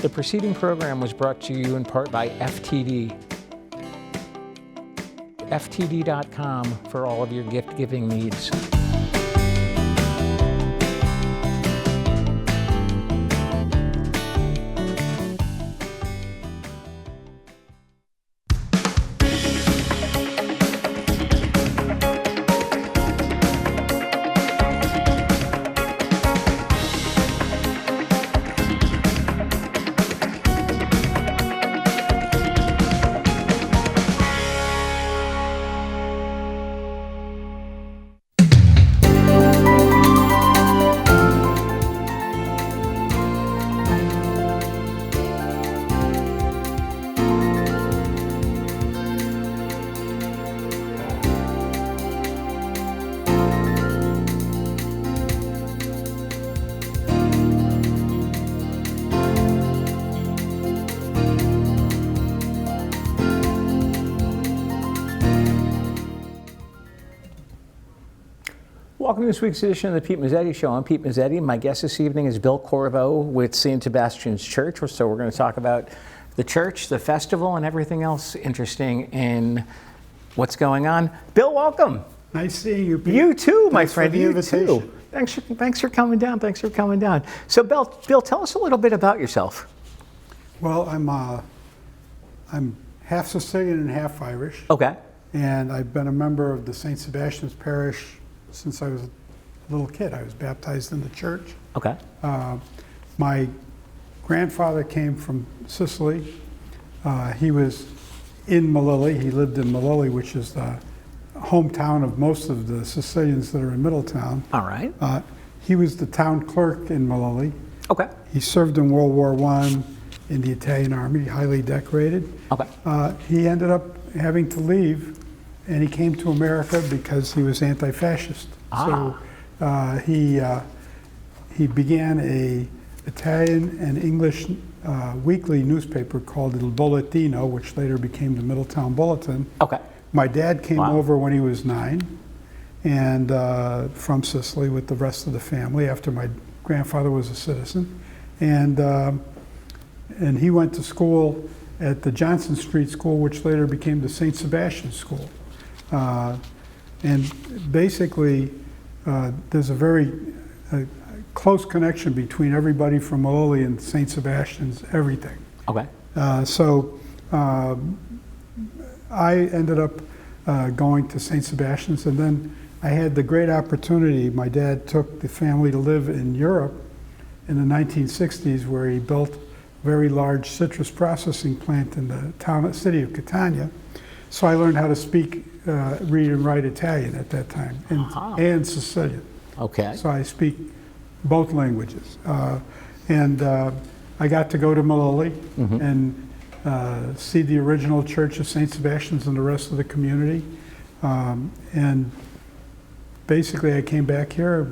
The preceding program was brought to you in part by FTD. FTD.com for all of your gift-giving needs. Welcome to this week's edition of the Pete Mezzetti Show. I'm Pete Mezzetti. My guest this evening is Bill Corvo with St. Sebastian's Church. So we're going to talk about the church, the festival, and everything else interesting in what's going on. Bill, welcome. Nice seeing you, Pete. You too, my Thanks friend. For the You invitation. too. Thanks for coming down. Thanks for coming down. So, Bill, tell us a little bit about yourself. Well, I'm half Sicilian and half Irish. Okay. And I've been a member of the St. Sebastian's Parish since I was a little kid. I was baptized in the church. Okay. My grandfather came from Sicily. He was in Melilli. He lived in Melilli, which is the hometown of most of the Sicilians that are in Middletown. All right. He was the town clerk in Melilli. Okay. He served in World War I in the Italian Army, highly decorated. Okay. He ended up having to leave, and he came to America because he was anti-fascist. Ah. So he began a Italian and English weekly newspaper called Il Bollettino, which later became the Middletown Bulletin. Okay. My dad came Wow. over when he was 9, and from Sicily with the rest of the family after my grandfather was a citizen, and he went to school at the Johnson Street School, which later became the St. Sebastian School. And basically, there's a very close connection between everybody from Melilli and St. Sebastian's, everything. Okay. So I ended up going to St. Sebastian's, and then I had the great opportunity. My dad took the family to live in Europe in the 1960s, where he built a very large citrus processing plant in the city of Catania. So I learned how to speak, read and write Italian at that time, and Sicilian. Okay. So I speak both languages. And I got to go to Melilli and see the original Church of St. Sebastian's and the rest of the community. And basically I came back here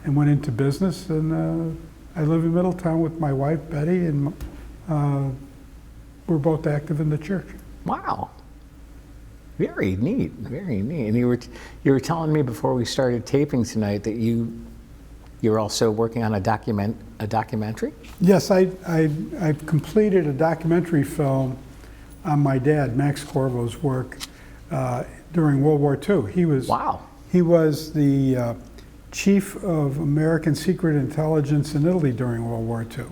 and went into business, and I live in Middletown with my wife, Betty, and we're both active in the church. Wow. Very neat, very neat. And you were telling me before we started taping tonight that you're also working on a documentary? Yes, I've completed a documentary film on my dad, Max Corvo's work during World War II. He was the chief of American secret intelligence in Italy during World War II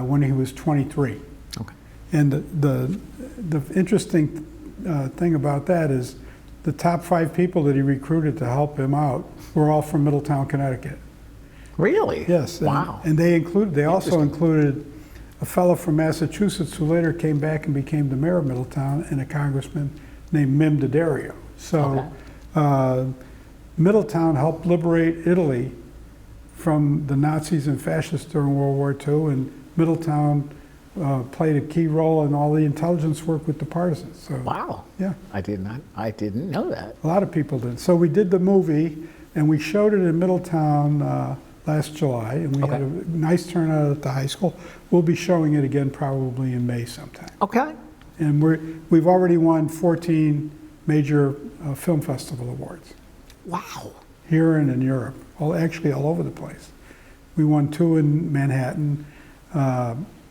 when he was 23. Okay. And the interesting thing about that is the top 5 people that he recruited to help him out were all from Middletown, Connecticut. Really? Yes. Wow. And they also included a fellow from Massachusetts who later came back and became the mayor of Middletown, and a congressman named Mim D'Addario. So Middletown helped liberate Italy from the Nazis and fascists during World War II, and Middletown played a key role in all the intelligence work with the partisans. So, wow. Yeah. I didn't know that. A lot of people did. So we did the movie, and we showed it in Middletown last July, and we had a nice turnout at the high school. We'll be showing it again probably in May sometime. Okay. And we've already won 14 major film festival awards. Wow. Here and in Europe, actually all over the place. We won 2 in Manhattan.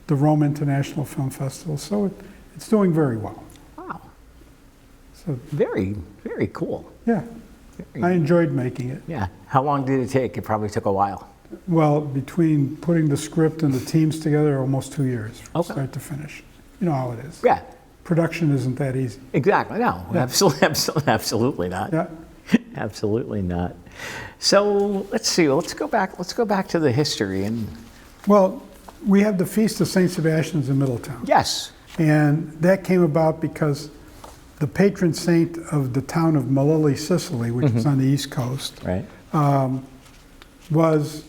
the Rome International Film Festival. So it's doing very well. Wow. So Very, very cool. yeah, I enjoyed making it. Yeah. How long did it take? It probably took a while. Well, between putting the script and the teams together, almost 2 years, from Okay. start to finish. You know how it is. Yeah. Production isn't that easy. Exactly. No. Yeah. Absolutely not. Yeah. Absolutely not. So let's see. Let's go back to the history and Well, we have the Feast of St. Sebastian's in Middletown. yes. And that came about because the patron saint of the town of Melilli, Sicily, which is on the East Coast, Right. was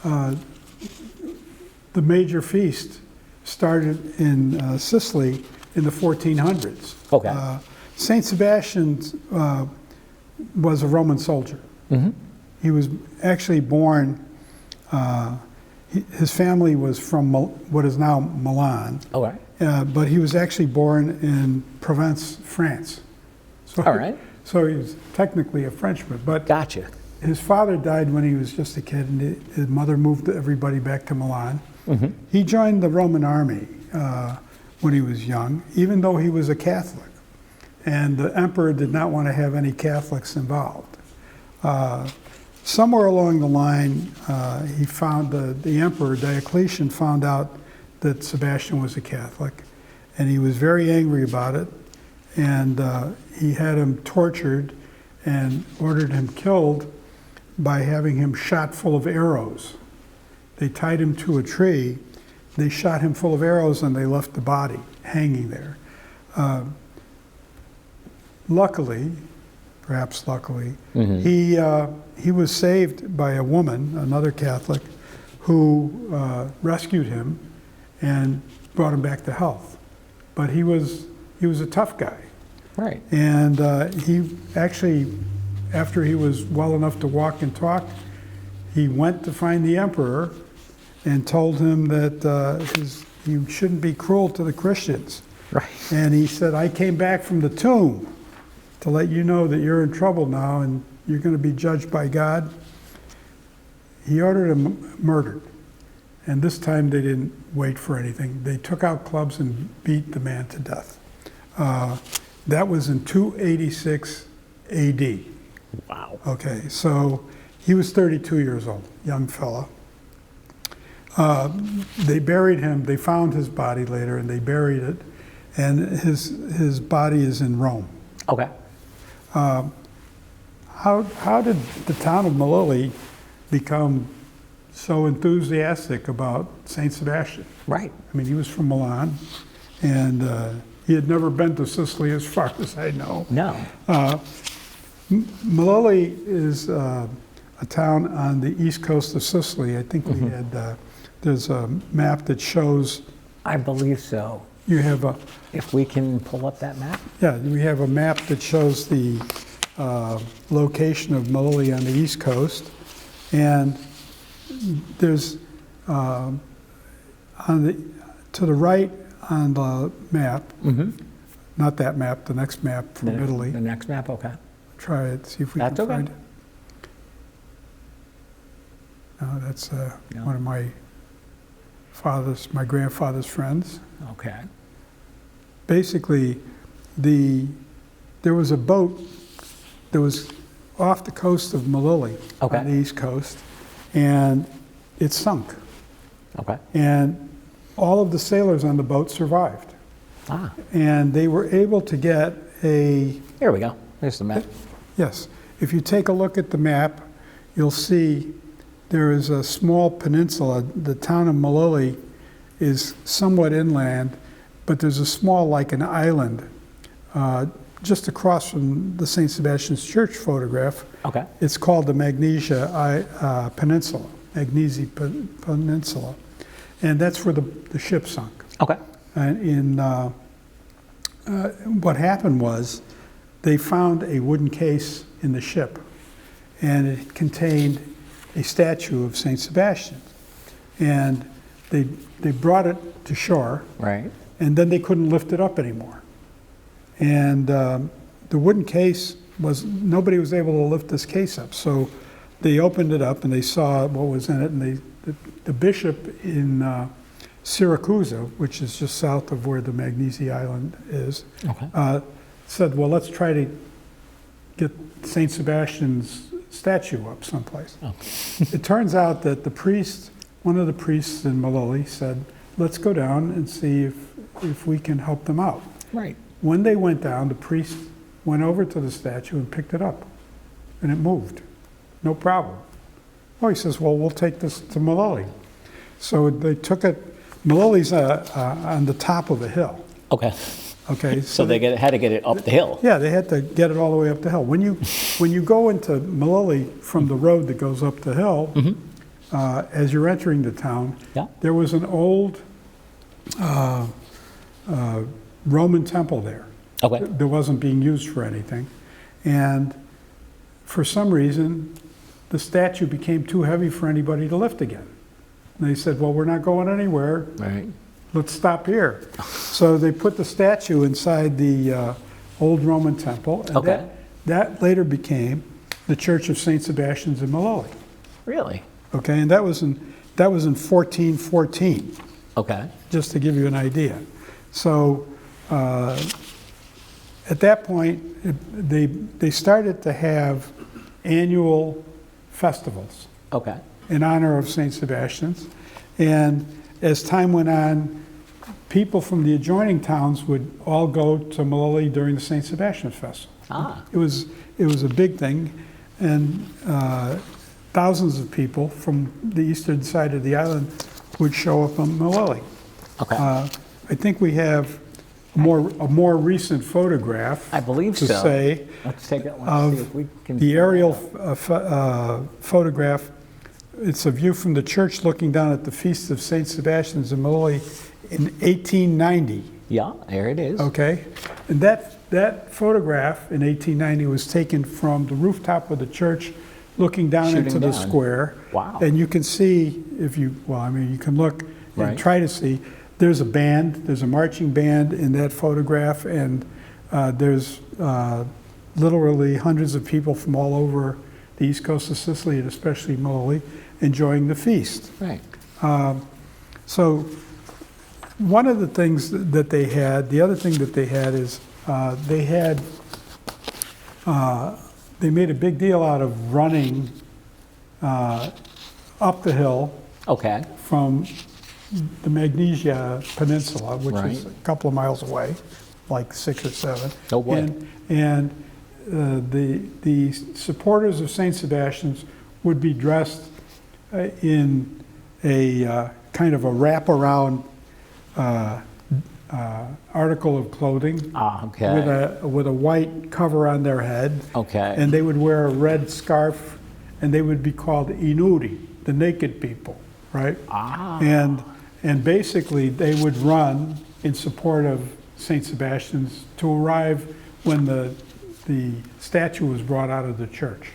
the major feast started in Sicily in the 1400s. Okay. St. Sebastian was a Roman soldier. He was actually born, his family was from what is now Milan, All right. but he was actually born in Provence, France. So, All right. So he was technically a Frenchman, but Gotcha. his father died when he was just a kid, and his mother moved everybody back to Milan. He joined the Roman army when he was young, even though he was a Catholic. And the emperor did not want to have any Catholics involved. Somewhere along the line, he found the emperor, Diocletian, found out that Sebastian was a Catholic, and he was very angry about it, and he had him tortured and ordered him killed by having him shot full of arrows. They tied him to a tree, they shot him full of arrows, and they left the body hanging there. Luckily, perhaps luckily, he was saved by a woman, another Catholic, who rescued him and brought him back to health. But he was a tough guy. Right. And he actually, after he was well enough to walk and talk, he went to find the emperor and told him that he shouldn't be cruel to the Christians. Right. And he said, I came back from the tomb to let you know that you're in trouble now and you're going to be judged by God. He ordered him murdered. And this time they didn't wait for anything. They took out clubs and beat the man to death. That was in 286 AD. Wow. Okay, so he was 32 years old, young fella. They buried him, they found his body later and they buried it, and his body is in Rome. Okay. How did the town of Melilli become so enthusiastic about St. Sebastian? Right. I mean, he was from Milan, and he had never been to Sicily as far as I know. No. Melilli is a town on the east coast of Sicily. I think we had, there's a map that shows, I believe so. you have a, If we can pull up that map. yeah, we have a map that shows the location of Melilli on the east coast. And there's, to the right on the map, not that map, the next map from Italy. The next map, okay. Try it, see if we That's can okay. find it. No, that's No. one of my grandfather's friends. Okay. Basically, there was a boat that was off the coast of Melilli Okay. on the east coast, and it sunk. Okay. And all of the sailors on the boat survived. Ah, And they were able to get a, here we go. There's the map. yes, if you take a look at the map, you'll see there is a small peninsula. The town of Melilli is somewhat inland, but there's a small, like an island, just across from the St. Sebastian's Church photograph. Okay. It's called the Magnesia Peninsula, Magnesi Peninsula. And that's where the ship sunk. Okay. And what happened was they found a wooden case in the ship, and it contained a statue of St. Sebastian. And they brought it to shore, Right. and then they couldn't lift it up anymore. And the wooden case nobody was able to lift this case up. So they opened it up and they saw what was in it, and the bishop in Syracuse, which is just south of where the Magnesian Island is, said, well, let's try to get St. Sebastian's statue up someplace. Oh. It turns out that one of the priests in Malili said, let's go down and see if we can help them out. Right. When they went down, the priest went over to the statue and picked it up, and it moved. No problem. Oh, he says, well, we'll take this to Malili. So they took it. Malili's on the top of a hill. Okay. Okay. So they had to get it up the hill. Yeah, they had to get it all the way up the hill. When you go into Malili from the road that goes up the hill, as you're entering the town, there was an old Roman temple there. Okay. That wasn't being used for anything, and for some reason, the statue became too heavy for anybody to lift again. And they said, well, we're not going anywhere. Right. Let's stop here. So they put the statue inside the old Roman temple, and that later became the Church of St. Sebastian's in Malili. Really? Okay, and that was in 1414. Okay. Just to give you an idea. So at that point, they started to have annual festivals. Okay. In honor of St. Sebastian's, and as time went on, people from the adjoining towns would all go to Malili during the St. Sebastian's Festival. Ah. It was a big thing, and thousands of people from the eastern side of the island would show up in Malili. Okay. I think we have a more recent photograph. I believe so. Say let's take that one. See if we can. The aerial photograph. It's a view from the church looking down at the Feast of St. Sebastian's in Malili in 1890. Yeah, there it is. Okay, and that photograph in 1890 was taken from the rooftop of the church, looking down into the square. Wow! And you can see you can look and try to see. There's a band. There's a marching band in that photograph, and there's literally hundreds of people from all over the east coast of Sicily, and especially Malili, enjoying the feast. Right. So one of the things that they had, the other thing that they had is they made a big deal out of running up the hill. Okay. From the Magnesia Peninsula, which is a couple of miles away, like 6 or 7. Oh boy. And the supporters of St. Sebastian's would be dressed in a kind of a wraparound article of clothing with a white cover on their head. Okay. And they would wear a red scarf, and they would be called inuri, the naked people, right? Ah. And basically they would run in support of St. Sebastian's to arrive when the statue was brought out of the church.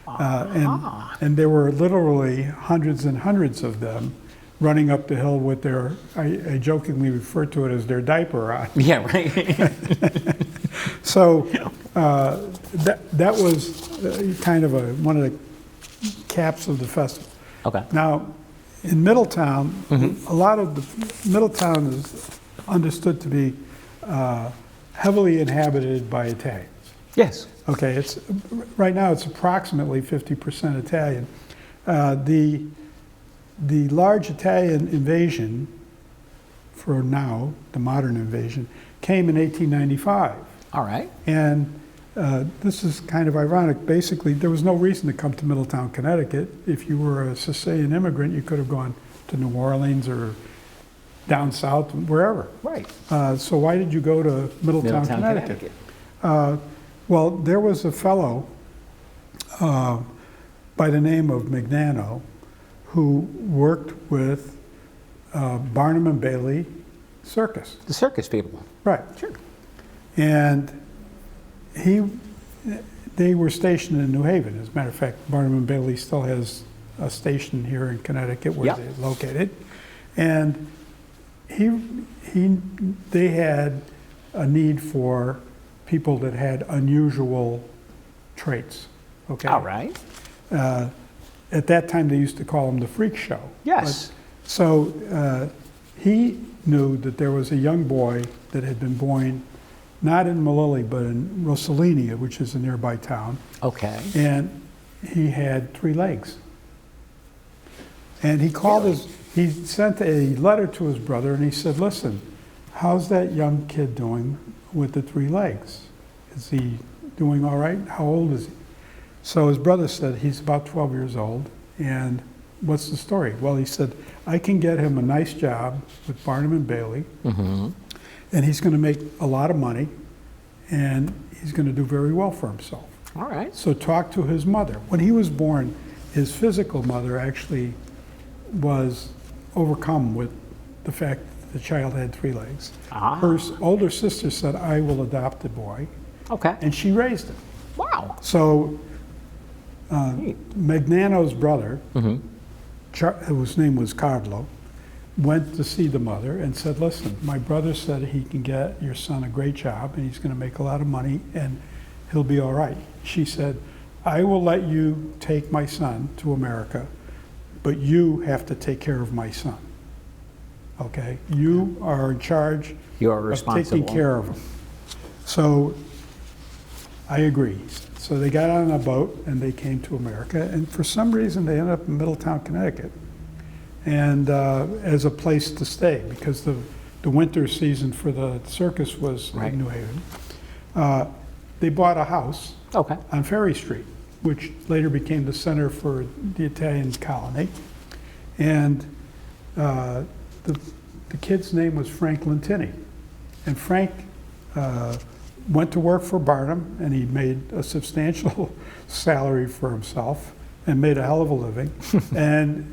And there were literally hundreds and hundreds of them running up the hill with their, I jokingly refer to it as their diaper on. Yeah, right. So that was kind of one of the caps of the festival. Okay. Now, in Middletown, a lot of Middletown is understood to be heavily inhabited by Italians. Yes. Okay. Right now it's approximately 50% Italian. The large Italian invasion, for now, the modern invasion, came in 1895. All right. And this is kind of ironic. Basically, there was no reason to come to Middletown, Connecticut. If you were a Sicilian immigrant, you could have gone to New Orleans or down south, wherever. Right. So why did you go to Middletown, Connecticut? Well, there was a fellow by the name of Magnano who worked with Barnum and Bailey Circus. The circus people. Right. Sure. And they were stationed in New Haven. As a matter of fact, Barnum and Bailey still has a station here in Connecticut where they're located. And they had a need for people that had unusual traits. Okay. All right. At that time, they used to call them the freak show. Yes. So he knew that there was a young boy that had been born not in Malili, but in Rossellini, which is a nearby town. Okay. And he had 3 legs. And he called he sent a letter to his brother and he said, listen, how's that young kid doing with the 3 legs? Is he doing all right? How old is he? So his brother said, he's about 12 years old. And what's the story? Well, he said, I can get him a nice job with Barnum and Bailey. Mm-hmm. And he's going to make a lot of money, and he's going to do very well for himself. All right. So talk to his mother. When he was born, his physical mother actually was overcome with the fact that the child had 3 legs. Ah. Her older sister said, I will adopt the boy, Okay. and she raised him. Wow. So Neat. Magnano's brother, Mm-hmm. whose name was Carlo, went to see the mother and said, listen, my brother said he can get your son a great job and he's going to make a lot of money and he'll be all right. She said, I will let you take my son to America, but you have to take care of my son. Okay? You are in charge You are of responsible. taking care of him. So I agree. So they got on a boat and they came to America, and for some reason they ended up in Middletown, Connecticut, and as a place to stay because the winter season for the circus was Right. in New Haven. They bought a house Okay. on Ferry Street, which later became the center for the Italian colony, and the kid's name was Frank Lentini, and Frank went to work for Barnum, and he made a substantial salary for himself and made a hell of a living. And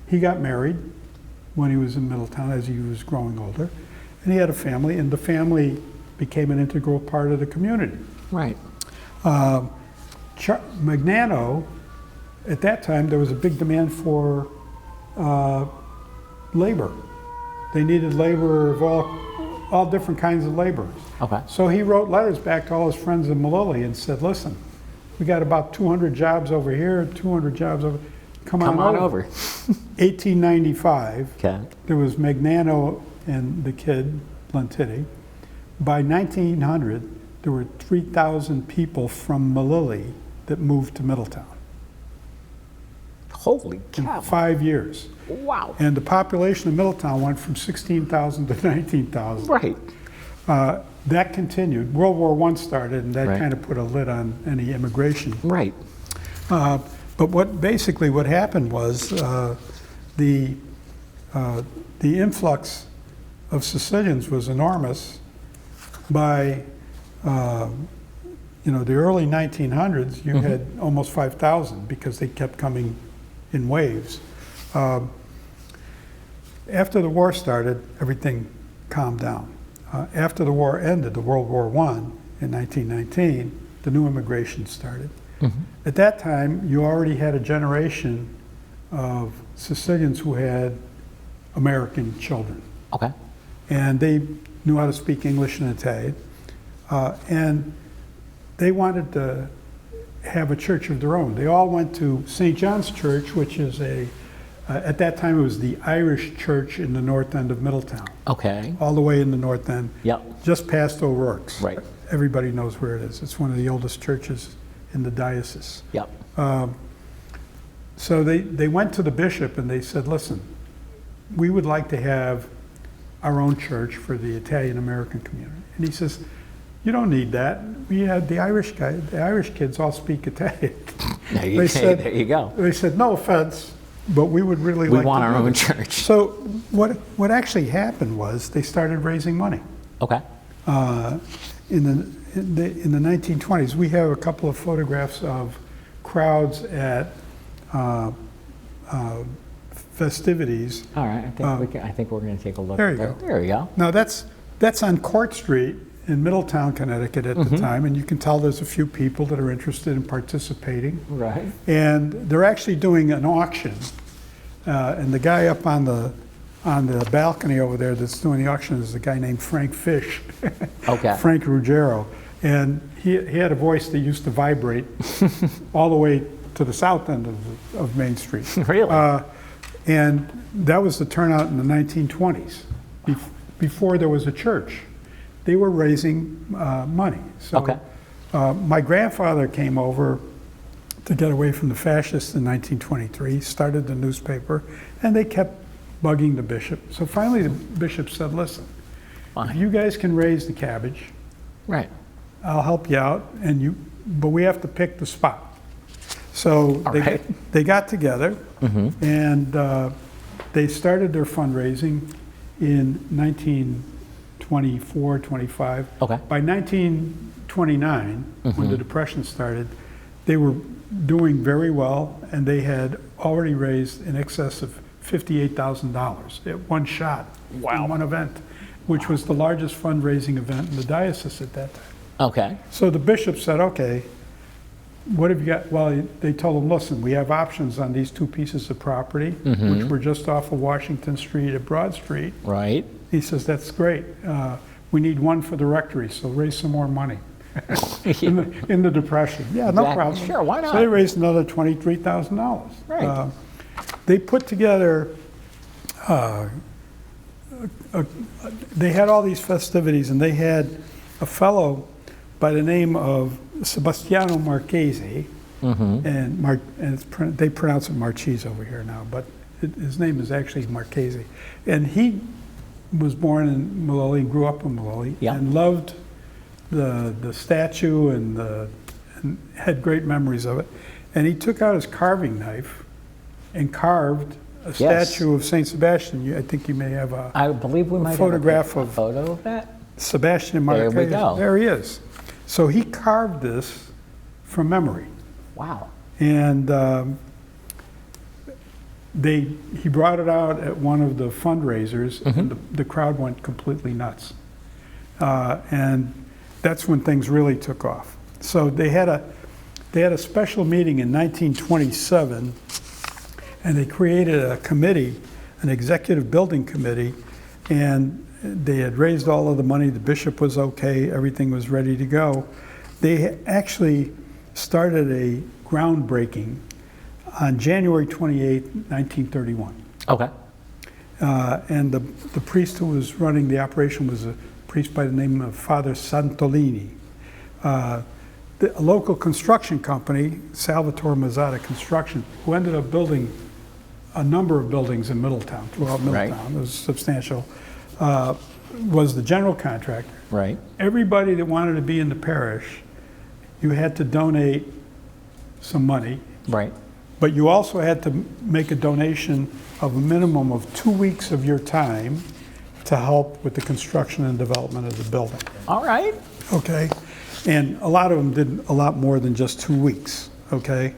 he got married when he was in Middletown as he was growing older. And he had a family, and the family became an integral part of the community. Right. Magnano, at that time, there was a big demand for labor. They needed labor of all different kinds of laborers. Okay. So he wrote letters back to all his friends in Malili and said, listen, we got about 200 jobs over here, 200 jobs over, come on over. 1895, Okay. there was Magnano and the kid, Lentini. By 1900, there were 3,000 people from Malili that moved to Middletown Holy in cow. 5 years. Wow. And the population of Middletown went from 16,000 to 19,000. Right. That continued. World War I started, and that Right. kind of put a lid on any immigration. Right. But what happened was the influx of Sicilians was enormous. By the early 1900s, you had almost 5,000 because they kept coming in waves. After the war started, everything calmed down. After the war ended, the World War I, in 1919, the new immigration started. At that time, you already had a generation of Sicilians who had American children. Okay. And they knew how to speak English and Italian. And they wanted to have a church of their own. They all went to St. John's Church, which is at that time it was the Irish church in the north end of Middletown. Okay. All the way in the north end, Yep. just past O'Rourke's. Right. Everybody knows where it is. It's one of the oldest churches in the diocese. Yep. So they went to the bishop and they said, listen, we would like to have our own church for the Italian-American community. And he says, you don't need that. We had the Irish kids all speak Italian. There you go. They said, no offense, but we would really We like want to our do own this." church. So what actually happened was they started raising money. Okay. In the 1920s, we have a couple of photographs of crowds at festivities. All right. I think we're going to take a look. There at you that. go. There you go. Now that's on Court Street in Middletown, Connecticut at the time, and you can tell there's a few people that are interested in participating. Right. And they're actually doing an auction, and the guy up on the balcony over there that's doing the auction is a guy named Frank Fish. Okay. Frank Ruggiero. And he had a voice that used to vibrate all the way to the south end of Main Street. Really? And that was the turnout in the 1920s, before there was a church. They were raising money. So Okay. my grandfather came over to get away from the fascists in 1923, started the newspaper, and they kept bugging the bishop. So finally the bishop said, listen, if Fine. you guys can raise the cabbage, Right. I'll help you out, but we have to pick the spot. So All right. they got together, and they started their fundraising in 1924, 25. Okay. By 1929, when the Depression started, they were doing very well, and they had already raised in excess of $58,000 at one shot, Wow. in one event, which was the largest fundraising event in the diocese at that time. Okay. So the bishop said, okay, what have you got? Well, they told him, listen, we have options on these two pieces of property, which were just off of Washington Street at Broad Street. Right. He says, that's great. We need one for the rectory, so raise some more money. in the Depression. Yeah, no Exactly. problem. Sure, why not? So they raised another $23,000. Right. They put together, they had all these festivities, and they had a fellow by the name of Sebastiano Marchese, and they pronounce it Marchese over here now, but his name is actually Marchese. And he was born in Maloli, grew up in Maloli, Yeah. and loved the statue and had great memories of it. And he took out his carving knife and carved a statue of Saint Sebastian. I think you may have I believe we might photograph have a of photo of that. Sebastian and There Marquez. we go. There he is. So he carved this from memory. Wow. And he brought it out at one of the fundraisers, and the crowd went completely nuts. And that's when things really took off. So they had a special meeting in 1927, and they created a committee, an executive building committee, and they had raised all of the money. The bishop was okay. Everything was ready to go. They actually started a groundbreaking on January 28, 1931. Okay. And the priest who was running the operation was a priest by the name of Father Santolini. A local construction company, Salvatore Mazzotta Construction, who ended up building a number of buildings in Middletown, throughout Middletown, it was substantial, was the general contractor. Right. Everybody that wanted to be in the parish, you had to donate some money, Right. but you also had to make a donation of a minimum of 2 weeks of your time to help with the construction and development of the building. All right. Okay? And a lot of them did a lot more than just 2 weeks, okay?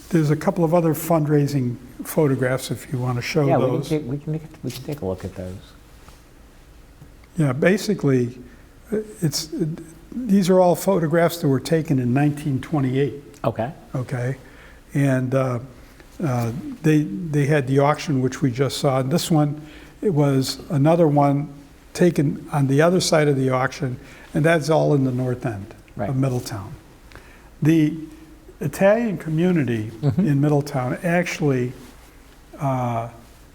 There's a couple of other fundraising photographs if you want to show Yeah, those. we can take a look at those. Yeah, basically, these are all photographs that were taken in 1928, Okay. okay? And they had the auction, which we just saw. And this one, it was another one taken on the other side of the auction, and that's all in the north end Right. of Middletown. The Italian community in Middletown actually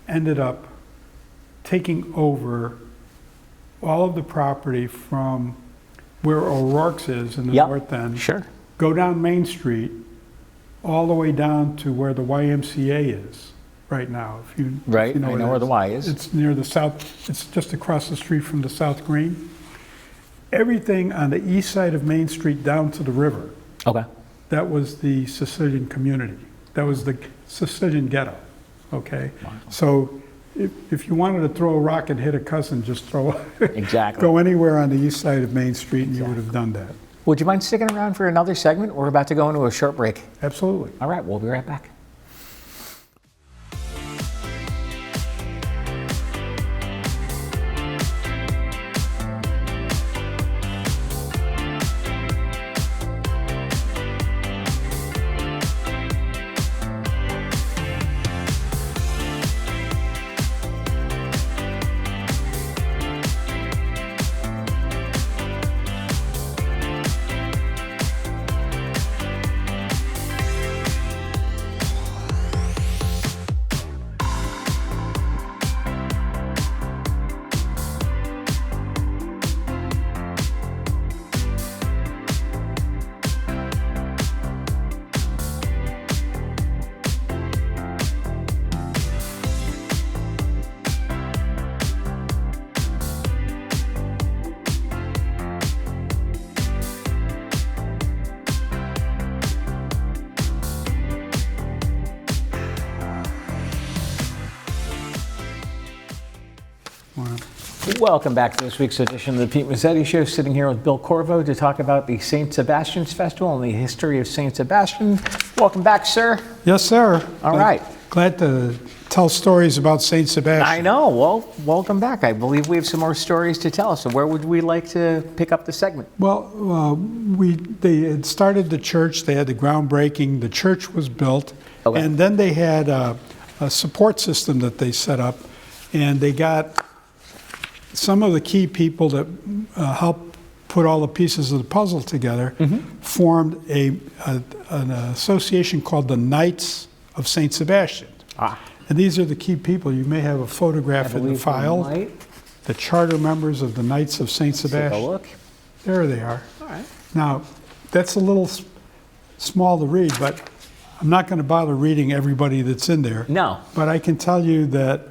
ended up taking over all of the property from where O'Rourke's is in the Yep. north end, Sure. go down Main Street, all the way down to where the YMCA is right now. If you Right. you know I know it where the is. Y is. It's near the south. It's just across the street from the South Green. Everything on the east side of Main Street down to the river, Okay. that was the Sicilian community. That was the Sicilian ghetto. Okay. Wow. So if you wanted to throw a rock and hit a cousin, just throw Exactly. go anywhere on the east side of Main Street, and you would have done that. Would you mind sticking around for another segment? We're about to go into a short break. Absolutely. All right, we'll be right back. Wow. Welcome back to this week's edition of the Pete Mezzetti Show. Sitting here with Bill Corvo to talk about the St. Sebastian's Festival and the history of St. Sebastian. Welcome back, sir. Yes, sir. All right. Glad to tell stories about St. Sebastian. I know. Well, welcome back. I believe we have some more stories to tell. So where would we like to pick up the segment? Well, they had started the church. They had the groundbreaking. The church was built. Okay. And then they had a support system that they set up. And they got some of the key people that helped put all the pieces of the puzzle together, formed an association called the Knights of St. Sebastian. And these are the key people. You may have a photograph in the file. The charter members of the Knights of St. Sebastian. Take a look. There they are. All right. Now, that's a little small to read, but I'm not going to bother reading everybody that's in there. No. But I can tell you that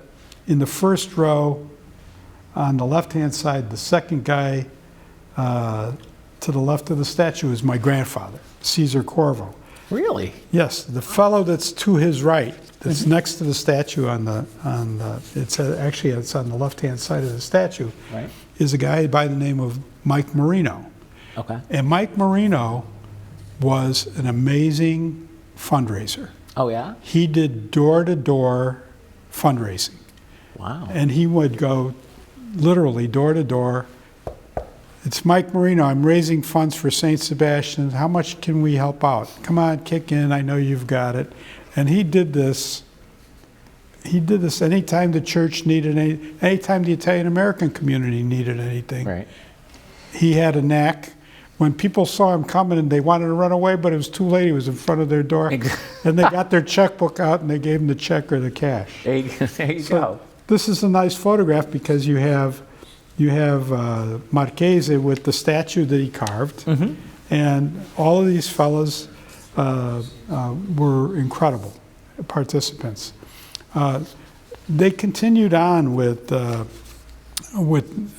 in the first row, on the left-hand side, the second guy to the left of the statue is my grandfather, Caesar Corvo. Really? Yes, the fellow that's to his right, that's next to the statue it's on the left-hand side of the statue, Right. is a guy by the name of Mike Marino. Okay. And Mike Marino was an amazing fundraiser. Oh, yeah? He did door-to-door fundraising. Wow. And he would go literally door to door. It's Mike Marino. I'm raising funds for St. Sebastian. How much can we help out? Come on, kick in. I know you've got it. And he did this. He did this anytime the church needed anytime the Italian American community needed anything. Right. He had a knack. When people saw him coming and they wanted to run away, but it was too late. He was in front of their door. And they got their checkbook out and they gave him the check or the cash. There you go. This is a nice photograph because you have Marchese with the statue that he carved, and all of these fellas were incredible participants. They continued on with the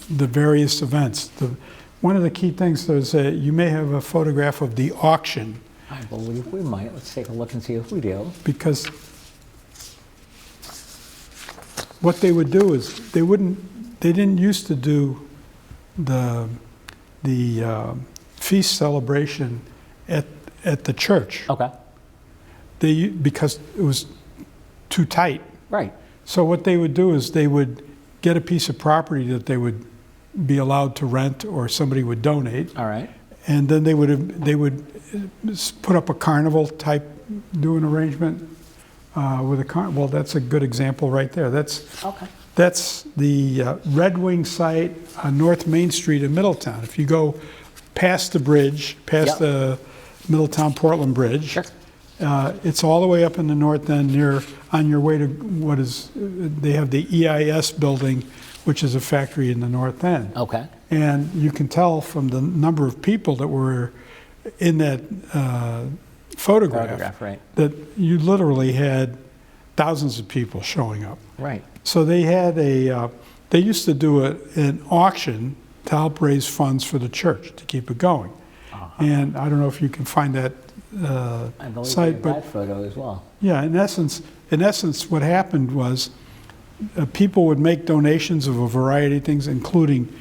various events. One of the key things is that you may have a photograph of the auction. I believe we might. Let's take a look and see if we do. Because what they would do is they didn't used to do the feast celebration at the church. Okay. Because it was too tight. Right. So what they would do is they would get a piece of property that they would be allowed to rent or somebody would donate. All right. And then they would put up a carnival type, do an arrangement with a carnival. Well, that's a good example right there. That's the Red Wing site on North Main Street in Middletown. If you go past the bridge, past the Middletown Portland Bridge, Sure. It's all the way up in the north end on your way to they have the EIS building, which is a factory in the north end. Okay. And you can tell from the number of people that were in that photograph Right. that you literally had thousands of people showing up. Right. So they had they used to do an auction to help raise funds for the church to keep it going. And I don't know if you can find that I believe site, we have that photo as well. yeah, in essence, what happened was people would make donations of a variety of things, including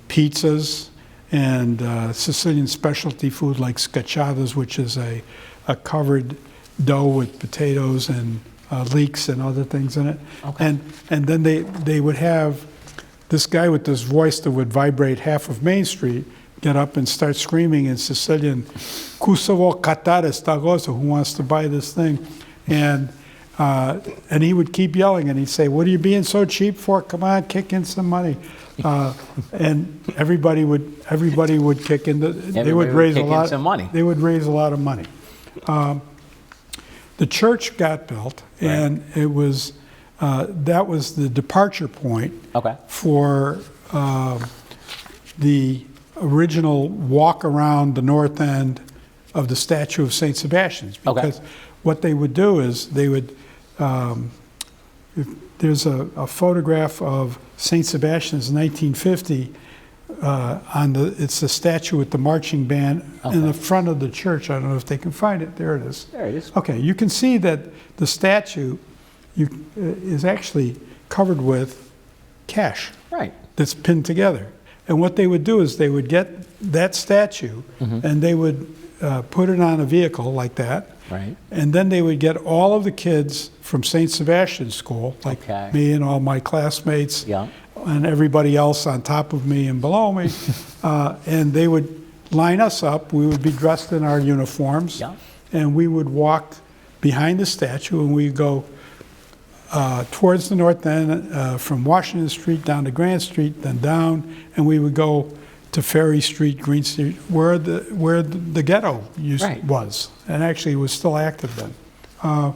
pizzas and Sicilian specialty food like scacciatas, which is a covered dough with potatoes and leeks and other things in it. Okay. And then they would have this guy with this voice that would vibrate half of Main Street get up and start screaming in Sicilian, "Kusovo katare sta cosa," who wants to buy this thing? And he would keep yelling, and he'd say, "What are you being so cheap for? Come on, kick in some money." And everybody would kick in. They would raise a lot. Some money. They would raise a lot of money. The church got built, and it was that was the departure point for the original walk around the north end of the statue of St. Sebastian's. Because what they would do is they would, there's a photograph of St. Sebastian's 1950 it's the statue with the marching band in the front of the church. I don't know if they can find it. There it is. There it is. Okay, you can see that the statue is actually covered with cash Right. that's pinned together. And what they would do is they would get that statue and they would put it on a vehicle like that. Right. And then they would get all of the kids from St. Sebastian's school, like Okay. me and all my classmates Yeah. and everybody else on top of me and below me, and they would line us up. We would be dressed in our uniforms, Yeah. and we would walk behind the statue, and we'd go towards the north end, from Washington Street down to Grant Street, then down, and we would go to Ferry Street, Green Street, where the ghetto Right. was, and actually it was still active then.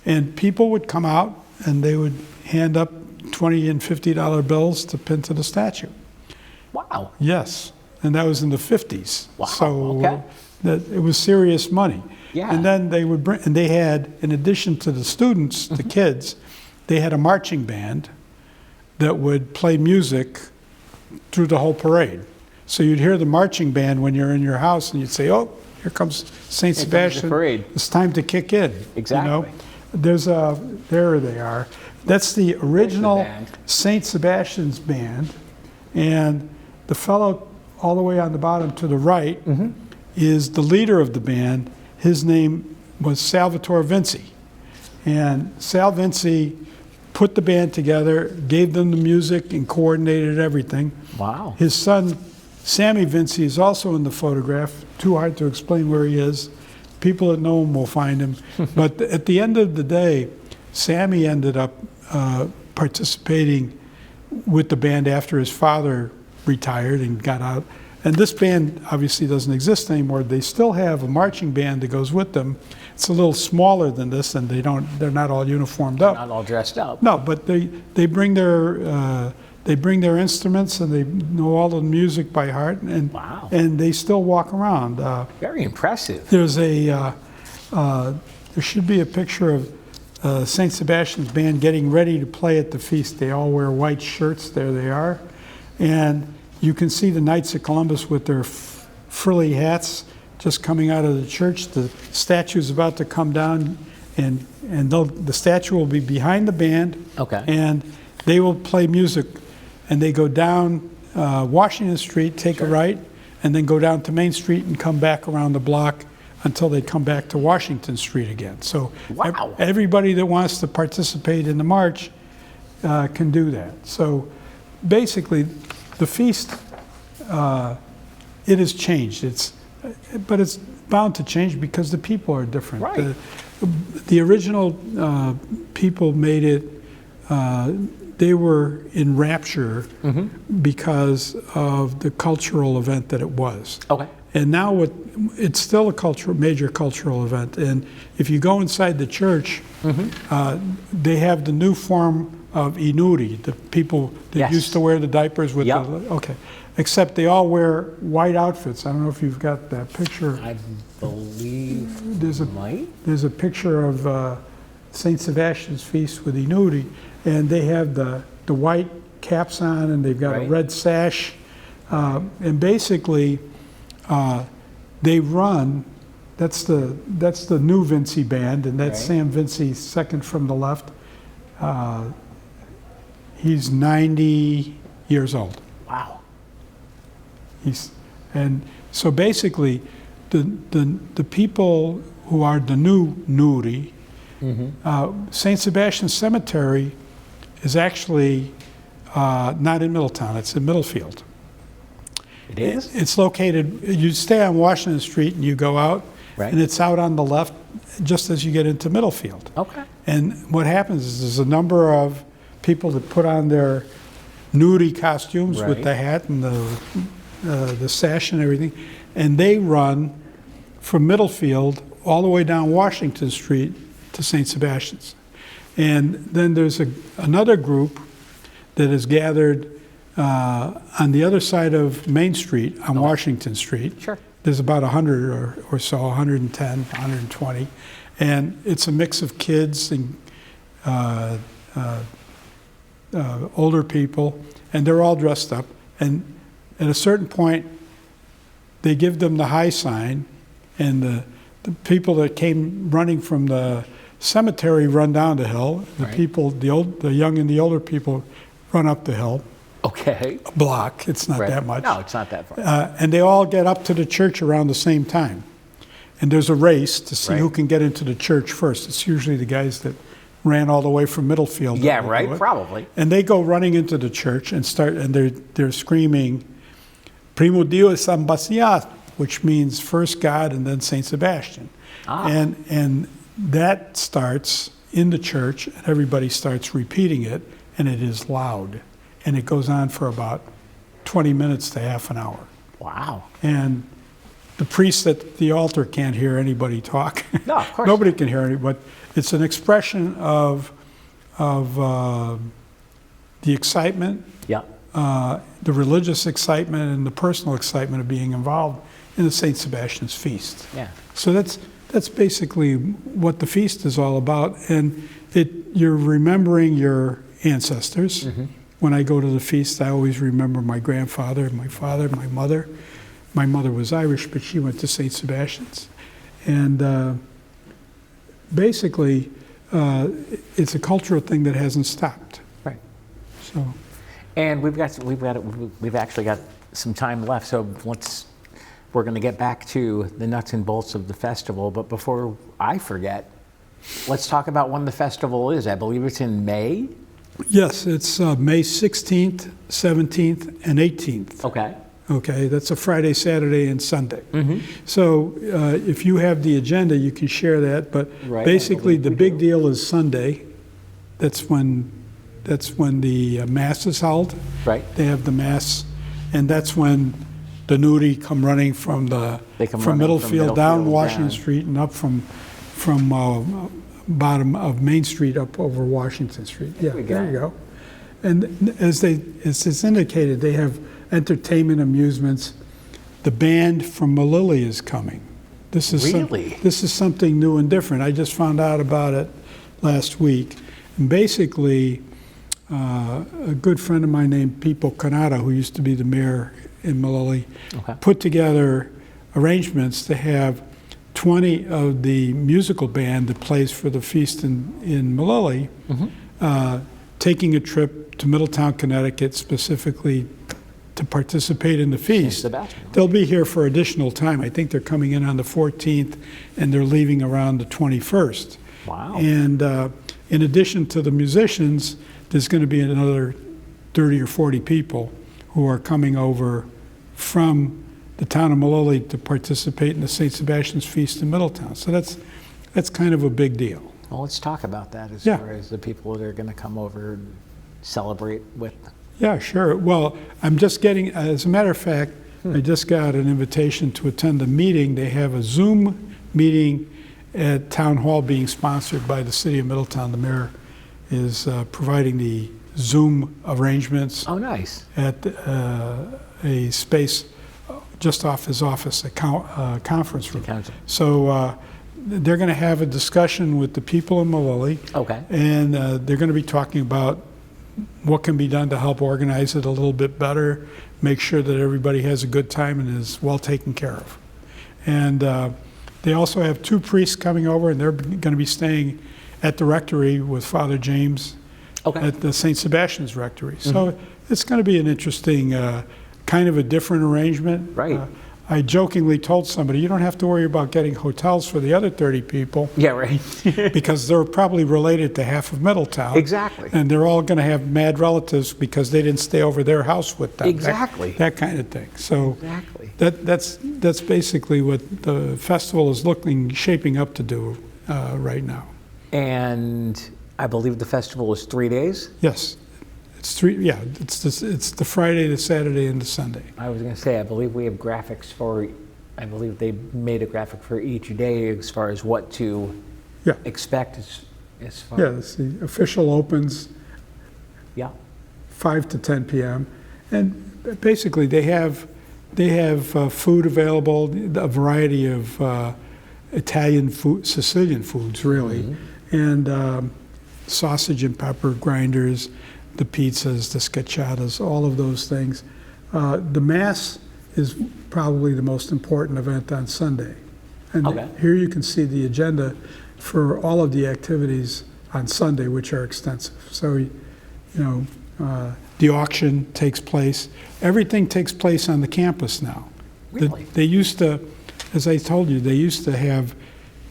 And people would come out and they would hand up $20 and $50 bills to pin to the statue. Wow. Yes, and that was in the 50s. Wow, So okay. that it was serious money. Yeah. And then they would bring, and they had, in addition to the students, the kids, they had a marching band that would play music through the whole parade. So you'd hear the marching band when you're in your house, and you'd say, "Oh, here comes St. Here comes the Sebastian. parade." It's time to kick in." Exactly. There they are. That's the original band. St. Sebastian's band, and the fellow all the way on the bottom to the right is the leader of the band. His name was Salvatore Vinci, and Sal Vinci put the band together, gave them the music, and coordinated everything. Wow. His son, Sammy Vinci, is also in the photograph. Too hard to explain where he is. People that know him will find him. But at the end of the day, Sammy ended up participating with the band after his father retired and got out. And this band obviously doesn't exist anymore. They still have a marching band that goes with them. It's a little smaller than this, and they're not all uniformed up. Not all dressed up. No, but they bring their instruments, and they know all the music by heart, and Wow. and they still walk around. Very impressive. There's there should be a picture of St. Sebastian's band getting ready to play at the feast. They all wear white shirts. There they are, and you can see the Knights of Columbus with their frilly hats just coming out of the church. The statue's about to come down, and the statue will be behind the band. Okay. And they will play music, and they go down Washington Street, take a right, and then go down to Main Street and come back around the block until they come back to Washington Street again. So Wow. everybody that wants to participate in the march can do that. So basically, the feast, it has changed. But it's bound to change because the people are different. Right. The original people made it, they were in rapture because of the cultural event that it was. Okay. And now it's still a major cultural event. And if you go inside the church, they have the new form of inuri, the people that Yes. used to wear the diapers with Yep. okay. Except they all wear white outfits. I don't know if you've got that picture. I believe might. There's a picture of St. Sebastian's feast with inuri, and they have the white caps on, and they've got a Right. red sash. And basically, they run. That's the new Vinci band, and that's Right. Sam Vinci, second from the left. He's 90 years old. Wow. And so basically, the people who are the new Nuri, St. Sebastian Cemetery is actually not in Middletown, it's in Middlefield. It is? It's located, you stay on Washington Street and you go out, Right. and it's out on the left just as you get into Middlefield. Okay. And what happens is there's a number of people that put on their nudie costumes with Right. the hat and the sash and everything, and they run from Middlefield all the way down Washington Street to St. Sebastian's. And then there's another group that is gathered on the other side of Main Street on Washington Street. Sure. There's about 100 or so, 110, 120. And it's a mix of kids and older people, and they're all dressed up. And at a certain point, they give them the high sign, and the people that came running from the cemetery run down the hill. The Right. people, the young and the older people run up the hill, Okay. a block. It's not Right. that much. No, it's not that far. And they all get up to the church around the same time. And there's a race to see who Right. can get into the church first. It's usually the guys that ran all the way from Middlefield. Yeah, that do right, it. probably. And they go running into the church and they're screaming, "Primo Dio e San Bastian," which means first God and then Saint Sebastian. Ah. And that starts in the church, and everybody starts repeating it, and it is loud. And it goes on for about 20 minutes to half an hour. Wow. And the priest at the altar can't hear anybody talk. No, of course Nobody can hear anybody, but it's an expression of the excitement, Yeah. the religious excitement, and the personal excitement of being involved in the St. Sebastian's feast. Yeah. So that's basically what the feast is all about, and you're remembering your ancestors. Mm-hmm. When I go to the feast, I always remember my grandfather, my father, my mother. My mother was Irish, but she went to St. Sebastian's, and basically, it's a cultural thing that hasn't stopped. Right. So, And we've actually got some time left, so we're going to get back to the nuts and bolts of the festival. But before I forget, let's talk about when the festival is. I believe it's in May. yes, it's May 16th, 17th, and 18th. Okay. Okay, that's a Friday, Saturday, and Sunday. Mm-hmm. So if you have the agenda, you can share that. But Right, I basically, believe the we big do. deal is Sunday. That's when the mass is held. Right. They have the mass, and that's when the nudie come running from They come from running from Middlefield down Middlefield Washington down. Street and up from bottom of Main Street up over Washington Street. Yeah, we go. there you go. And as it's indicated, they have entertainment, amusements. The band from Malili is coming. This is Really? this is something new and different. I just found out about it last week. And basically, a good friend of mine named Pipo Canada, who used to be the mayor in Malili, Okay. put together arrangements to have 20 of the musical band that plays for the feast in Malili, taking a trip to Middletown, Connecticut, specifically to participate in the feast. Sebastian. They'll be here for additional time. I think they're coming in on the 14th, and they're leaving around the 21st. Wow. And in addition to the musicians, there's going to be another 30 or 40 people who are coming over from the town of Malili to participate in the St. Sebastian's Feast in Middletown. So that's kind of a big deal. Well, let's talk about that as Yeah. far as the people that are going to come over and celebrate with. Yeah, sure. Well, I'm just getting, as a matter of fact, I just got an invitation to attend a meeting. They have a Zoom meeting at Town Hall being sponsored by the City of Middletown. The mayor is providing the Zoom arrangements Oh, nice. at a space just off his office, a conference room. Council. So they're going to have a discussion with the people in Malili, Okay. and they're going to be talking about what can be done to help organize it a little bit better, make sure that everybody has a good time and is well taken care of. And they also have two priests coming over, and they're going to be staying at the rectory with Father James Okay. at the St. Sebastian's Rectory. So it's going to be an interesting, kind of a different arrangement. Right. I jokingly told somebody, you don't have to worry about getting hotels for the other 30 people Yeah, right. because they're probably related to half of Middletown. Exactly. And they're all going to have mad relatives because they didn't stay over their house with them. Exactly. That kind of thing. So Exactly. that's basically what the festival is shaping up to do right now. And I believe the festival is 3 days. Yes. It's three. Yeah, it's the Friday, the Saturday, and the Sunday. I was going to say, I believe we have graphics for, I believe they made a graphic for each day as far as what to Yeah. expect as far Yeah, the official opens Yeah. 5 to 10 p.m. And basically, they have food available, a variety of Italian food, Sicilian foods, really, and sausage and pepper grinders, the pizzas, the scacciatas, all of those things. The Mass is probably the most important event on Sunday. And Okay. here you can see the agenda for all of the activities on Sunday, which are extensive. So, The auction takes place. Everything takes place on the campus now. Really? They used to, as I told you, they used to have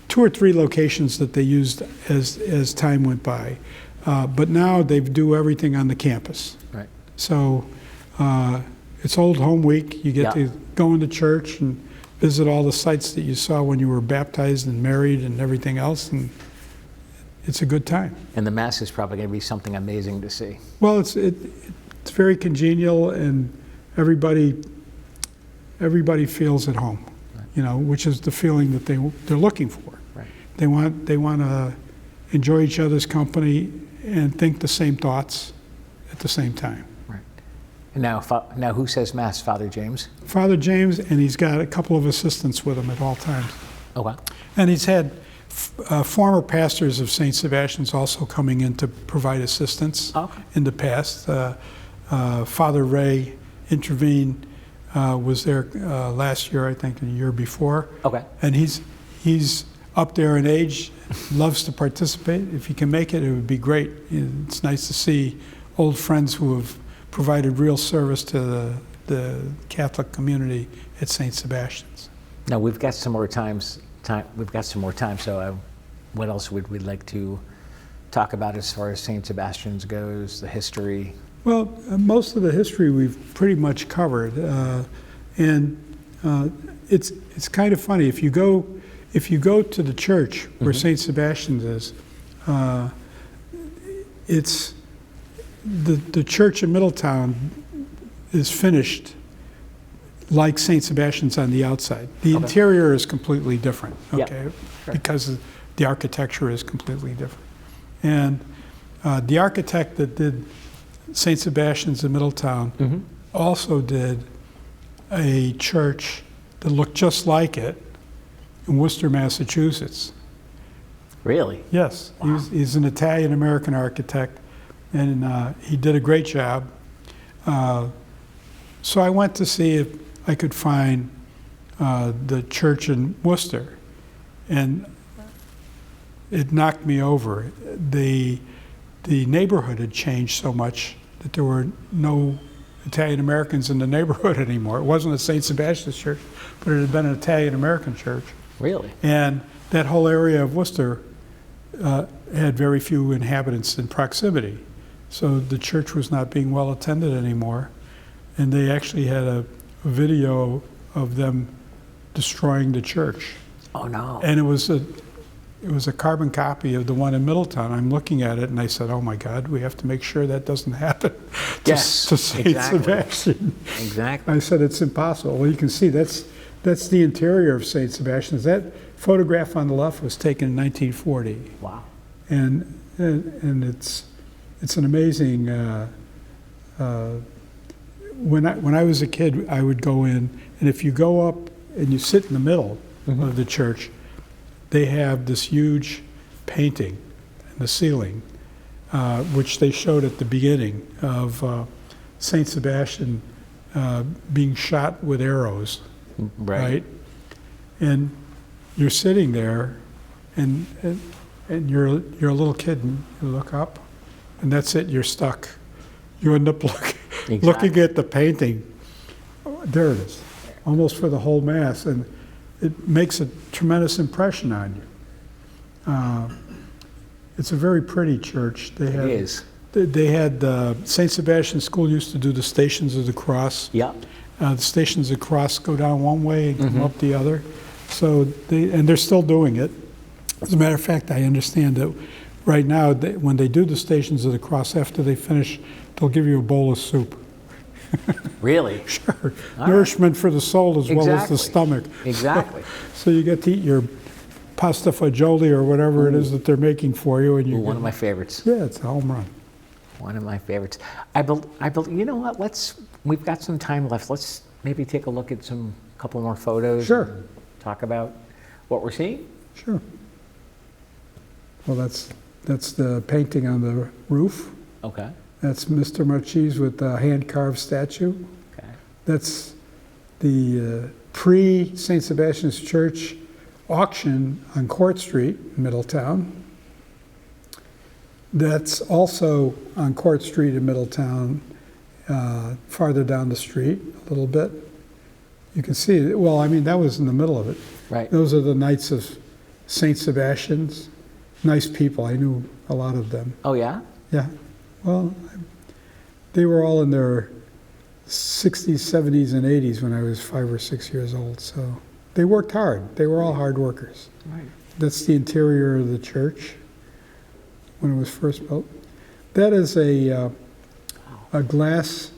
2 or 3 locations that they used as time went by. But now they do everything on the campus. Right. So it's Old Home Week. You get to go into church and visit all the sites that you saw when you were baptized and married and everything else, and it's a good time. And the Mass is probably going to be something amazing to see. Well, it's very congenial, and everybody feels at home, which is the feeling that they're looking for. Right. They want to enjoy each other's company and think the same thoughts at the same time. Right. And now who says Mass? Father James? Father James, and he's got a couple of assistants with him at all times. Oh, wow. And he's had former pastors of St. Sebastian's also coming in to provide assistance in the past. Father Ray intervened, was there last year, I think, and the year before. Okay. And he's up there in age, loves to participate. If he can make it, it would be great. It's nice to see old friends who have provided real service to the Catholic community at St. Sebastian's. Now we've got some more time. So, what else would we like to talk about as far as St. Sebastian's goes? The history. Well, most of the history we've pretty much covered, and it's kind of funny if you go to the church where St. Sebastian's is. It's the church in Middletown is finished like St. Sebastian's on the outside. The interior is completely different, because the architecture is completely different. And the architect that did St. Sebastian's in Middletown also did a church that looked just like it in Worcester, Massachusetts. Really? Yes. Wow. He's an Italian-American architect, and he did a great job. So I went to see if I could find the church in Worcester, and it knocked me over. The neighborhood had changed so much that there were no Italian Americans in the neighborhood anymore. It wasn't a St. Sebastian's church, but it had been an Italian American church. Really? And that whole area of Worcester had very few inhabitants in proximity. So the church was not being well attended anymore. And they actually had a video of them destroying the church. Oh, no. And it was a carbon copy of the one in Middletown. I'm looking at it and I said, oh my God, we have to make sure that doesn't happen to St. Sebastian. Exactly. I said, it's impossible. Well, you can see that's the interior of St. Sebastian's. That photograph on the left was taken in 1940. Wow. And it's an amazing, when I was a kid, I would go in, and if you go up and you sit in the middle of the church, they have this huge painting in the ceiling, which they showed at the beginning of St. Sebastian being shot with arrows, right? And you're sitting there, and you're a little kid, and you look up, and that's it, you're stuck. You end up looking at the painting. There it is, almost for the whole Mass, and it makes a tremendous impression on you. It's a very pretty church. It is. They had St. Sebastian's School used to do the Stations of the Cross. Yeah. The Stations of the Cross go down one way and come up the other. So they're still doing it. As a matter of fact, I understand that right now, when they do the Stations of the Cross, after they finish, they'll give you a bowl of soup. Really? Sure. Nourishment for the soul as well as the stomach. Exactly. So you get to eat your pasta fagioli or whatever it is that they're making for you. And one of my favorites. Yeah, it's a home run. One of my favorites. You know what? We've got some time left. Let's maybe take a look at a couple more photos. Sure. And talk about what we're seeing. Sure. Well, that's the painting on the roof. Okay. That's Mr. Marchese with the hand-carved statue. Okay. That's the pre-St. Sebastian's Church auction on Court Street in Middletown. That's also on Court Street in Middletown, farther down the street a little bit. You can see it. Well, I mean, that was in the middle of it. Right. Those are the Knights of St. Sebastian's. Nice people. I knew a lot of them. Oh, yeah? Yeah. Well, they were all in their 60s, 70s, and 80s when I was 5 or 6 years old. So they worked hard. They were all hard workers. Right. That's the interior of the church when it was first built. That is a glass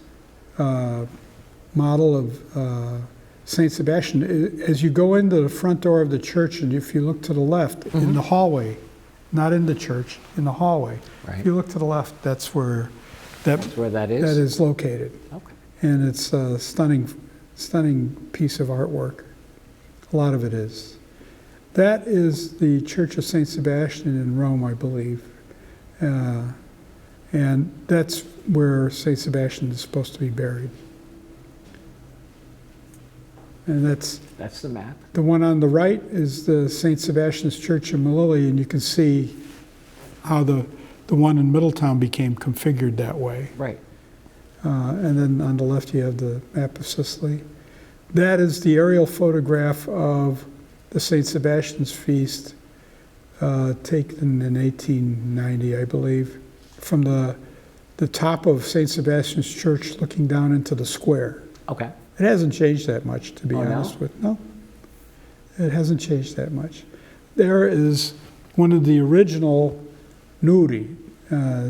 model of St. Sebastian. As you go into the front door of the church, and if you look to the left, in the hallway, not in the church, in the hallway, Right. if you look to the left, that's where That's where that is? that is located. Okay. And it's a stunning piece of artwork. A lot of it is. That is the Church of St. Sebastian in Rome, I believe. And that's where St. Sebastian is supposed to be buried. And that's That's the map. the one on the right is the St. Sebastian's Church in Melilli, and you can see how the one in Middletown became configured that way. Right. And then on the left, you have the map of Sicily. That is the aerial photograph of the St. Sebastian's feast, taken in 1890, I believe, from the top of St. Sebastian's Church looking down into the square. Okay. It hasn't changed that much, to be Oh, no? honest with. No, it hasn't changed that much. There is one of the original nudi.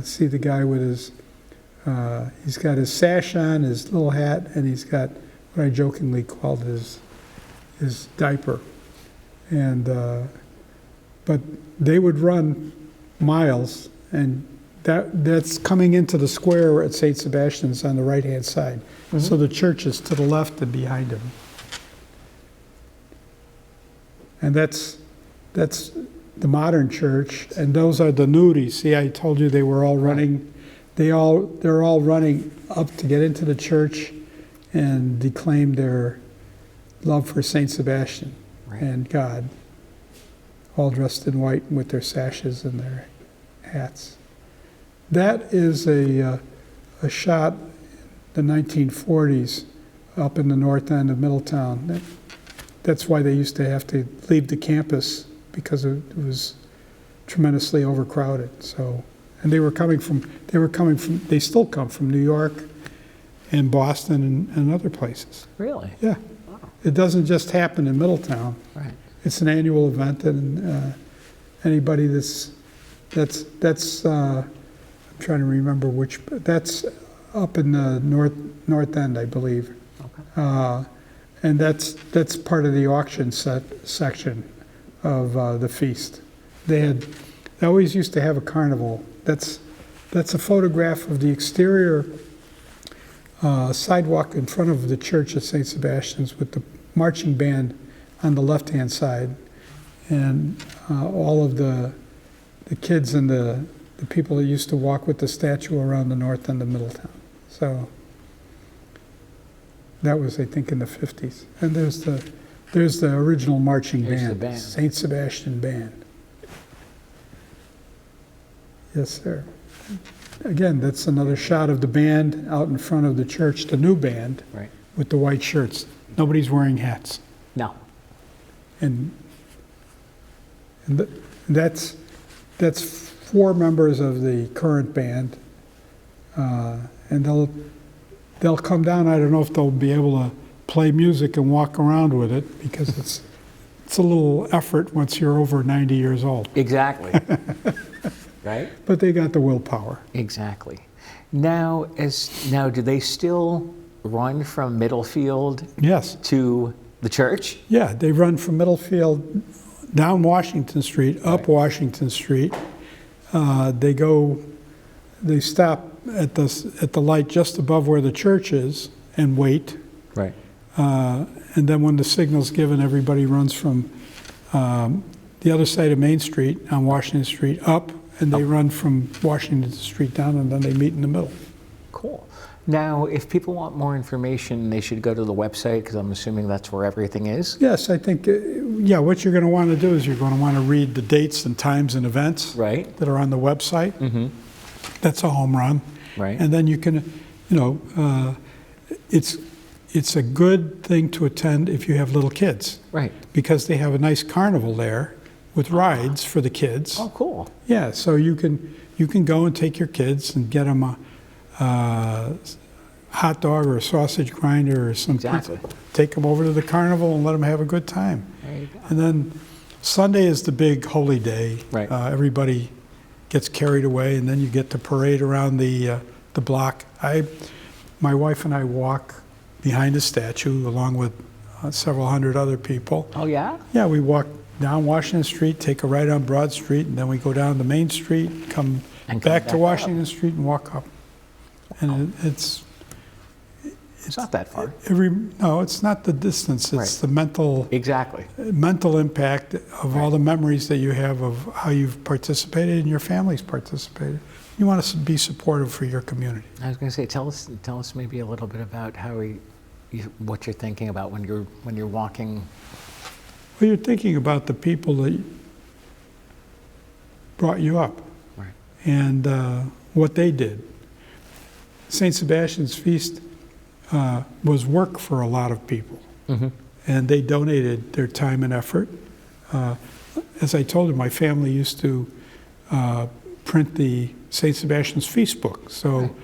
See the guy with his, he's got his sash on, his little hat, and he's got what I jokingly called his diaper. And, but they would run miles, and that's coming into the square at St. Sebastian's on the right-hand side. So the church is to the left and behind him. And that's the modern church, and those are the nudi. See, I told you they were all running, they're all running up to get into the church and declaim their love for St. Sebastian and God, all dressed in white with their sashes and their hats. That is a shot in the 1940s up in the north end of Middletown. That's why they used to have to leave the campus, because it was tremendously overcrowded. So, and they still come from New York and Boston and other places. Really? Yeah. Wow. It doesn't just happen in Middletown. Right. It's an annual event, and anybody I'm trying to remember which, but that's up in the north end, I believe. Okay. And that's part of the auction section of the feast. They always used to have a carnival. That's a photograph of the exterior sidewalk in front of the church at St. Sebastian's with the marching band on the left-hand side, and all of the kids and the people that used to walk with the statue around the north end of Middletown. So that was, I think, in the 50s. And there's the original marching Here's the band, band. St. Sebastian Band. Yes, sir. Again, that's another shot of the band out in front of the church, the new band, Right. with the white shirts. Nobody's wearing hats. No. And that's 4 members of the current band, and they'll come down. I don't know if they'll be able to play music and walk around with it, because it's a little effort once you're over 90 years old. Exactly. Right? But they got the willpower. Exactly. Now, do they still run from Middlefield Yes. to the church? Yeah, they run from Middlefield down Washington Street, up Right. Washington Street. They stop at the light just above where the church is and wait. Right. And then when the signal's given, everybody runs from the other side of Main Street on Washington Street up, and they run from Washington Street down, and then they meet in the middle. Cool. Now, if people want more information, they should go to the website, because I'm assuming that's where everything is. Yes, I think, yeah, what you're going to want to do is you're going to want to read the dates and times and events Right. that are on the website. That's a home run. Right. And then you can, it's a good thing to attend if you have little kids, Right. because they have a nice carnival there with rides for the kids. Oh, cool. Yeah, so you can go and take your kids and get them a hot dog or a sausage grinder or some Exactly. pizza. Take them over to the carnival and let them have a good time. There you go. And then Sunday is the big holy day. Right. Everybody gets carried away, and then you get to parade around the block. My wife and I walk behind the statue along with several hundred other people. Oh, yeah? Yeah, we walk down Washington Street, take a right on Broad Street, and then we go down to Main Street, come back to Washington Street and walk up. And it's not that far. no, it's not the distance, it's Right. the mental Exactly. impact of all the memories that you have of how you've participated and your family's participated. You want to be supportive for your community. I was going to say, tell us maybe a little bit about what you're thinking about when you're walking. Well, you're thinking about the people that brought you up. Right. And what they did. St. Sebastian's Feast was work for a lot of people, and they donated their time and effort. As I told you, my family used to print the St. Sebastian's Feast book, so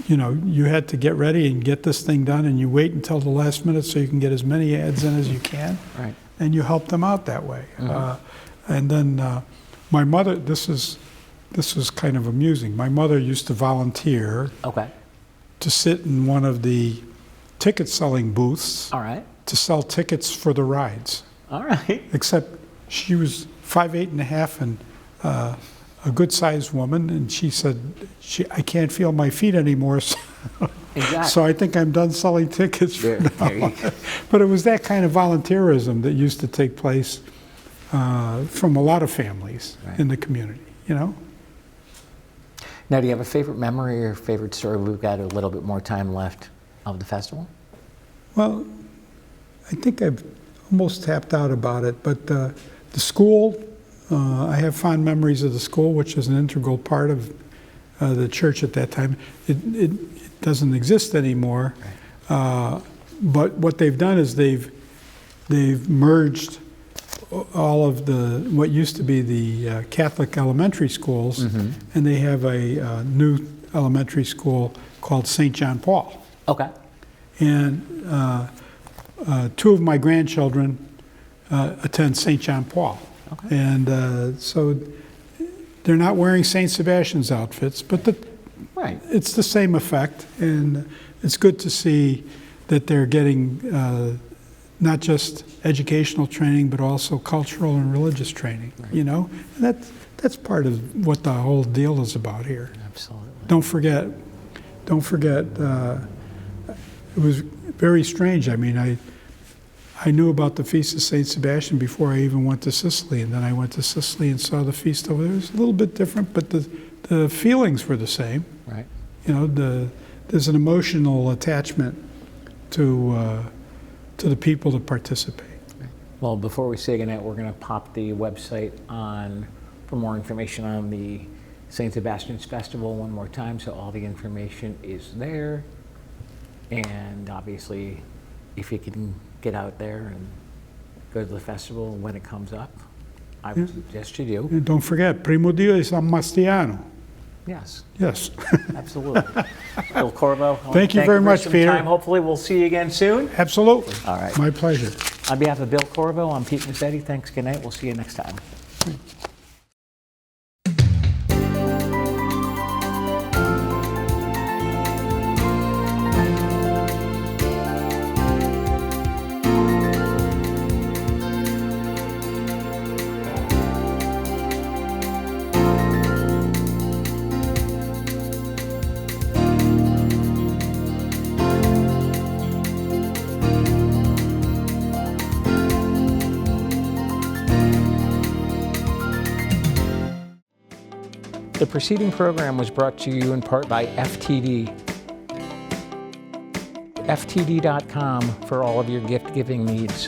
you had to get ready and get this thing done, and you wait until the last minute so you can get as many ads in as you can, Right. and you help them out that way. And then my mother, this was kind of amusing. My mother used to volunteer Okay. to sit in one of the ticket selling booths All right. to sell tickets for the rides. All right. Except she was 5'8.5" and a good sized woman, and she said, I can't feel my feet anymore, so, Exactly. so I think I'm done selling tickets for now. There you go. But it was that kind of volunteerism that used to take place from a lot of families in the community, Now, do you have a favorite memory or favorite story? We've got a little bit more time left of the festival. Well, I think I've almost tapped out about it, but the school, I have fond memories of the school, which is an integral part of the church at that time. It doesn't exist anymore, but what they've done is they've merged all of what used to be the Catholic elementary schools, and they have a new elementary school called St. John Paul. Okay. And two of my grandchildren attend St. John Paul. Okay. And so they're not wearing St. Sebastian's outfits, but Right. it's the same effect. And it's good to see that they're getting not just educational training, but also cultural and religious training, And that's part of what the whole deal is about here. Absolutely. Don't forget, it was very strange. I mean, I knew about the Feast of St. Sebastian before I even went to Sicily, and then I went to Sicily and saw the feast over there. It was a little bit different, but the feelings were the same. Right. There's an emotional attachment to the people that participate. Well, before we say goodnight, we're going to pop the website on for more information on the St. Sebastian's Festival one more time, so all the information is there. And obviously, if you can get out there and go to the festival when it comes up, I would suggest you do. And don't forget, Primo Dio di San Mastiano. Yes, Yes. absolutely. Bill Corvo, I wanna Thank you very for much, some Peter. time. Hopefully, we'll see you again soon. Absolutely. All right. My pleasure. On behalf of Bill Corvo, I'm Pete Mezzetti. Thanks, good night. We'll see you next time. The preceding program was brought to you in part by FTD. ftd.com for all of your gift giving needs.